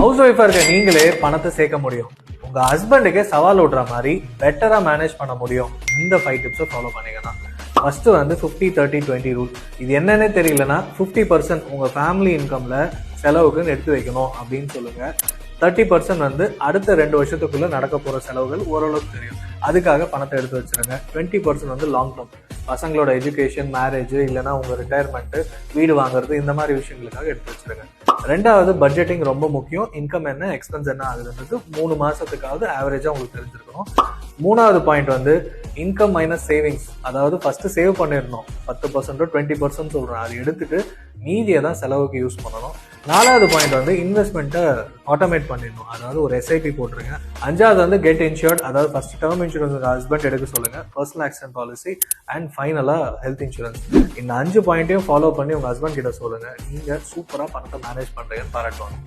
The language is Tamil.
ஹவுஸ் ஒய்ஃபா இருக்க நீங்களே பணத்தை சேர்க்க முடியும். உங்க ஹஸ்பண்டுக்கே சவால் விடுற மாதிரி பெட்டரா மேனேஜ் பண்ண முடியும் இந்த 5 டிப்ஸை ஃபாலோ பண்ணீங்கன்னா. ஃபர்ஸ்ட் வந்து 50-30-20 ரூல். இது என்னன்னே தெரியலன்னா 50% உங்க ஃபேமிலி இன்கம்ல செலவுக்குன்னு எடுத்து வைக்கணும் அப்படின்னு சொல்லுங்க. 30% வந்து அடுத்த 2 வருஷத்துக்குள்ள நடக்க போற செலவுகள் ஓரளவுக்கு தெரியும், அதுக்காக பணத்தை எடுத்து வச்சிருங்க. 20% வந்து லாங் டேர்ம், பசங்களோட எஜுகேஷன், மேரேஜ், இல்லைன்னா உங்க ரிட்டையர்மெண்ட், வீடு வாங்குறது, இந்த மாதிரி விஷயங்களுக்காக எடுத்து வச்சிருங்க. ரெண்டாவது, பட்ஜெட்டிங் ரொம்ப முக்கியம். இன்கம் என்ன, எக்ஸ்பென்ஸ் என்ன ஆகுதுன்றது 3 மாசத்துக்காவது ஆவரேஜா உங்களுக்கு தெரிஞ்சிருக்கணும். மூணாவது பாயிண்ட் வந்து இன்கம் மைனஸ் சேவிங்ஸ். அதாவது ஃபர்ஸ்ட் சேவ் பண்ணிடணும், 10% 20% சொல்றேன், அது எடுத்துட்டு மீதியை தான் செலவுக்கு யூஸ் பண்ணணும். நாலாவது பாயிண்ட் வந்து இன்வெஸ்ட்மெண்ட்டை ஆட்டோமேட் பண்ணிடணும், அதாவது ஒரு எஸ்ஐபி போட்டுருங்க. அஞ்சாவது வந்து கெட் இன்சூர்ட், அதாவது ஃபர்ஸ்ட் டேர்ம் இன்சூரன்ஸ் உங்க ஹஸ்பண்ட் எடுக்க சொல்லுங்க, பர்சனல் ஆக்சிடென்ட் பாலிசி, அண்ட் ஃபைனலா ஹெல்த் இன்சூரன்ஸ். இந்த 5 பாயிண்ட்டையும் ஃபாலோ பண்ணி உங்க ஹஸ்பண்ட் கிட்ட சொல்லுங்க, நீங்க சூப்பரா பணத்தை மேனேஜ் பண்றீங்கன்னு பாராட்டுவாங்க.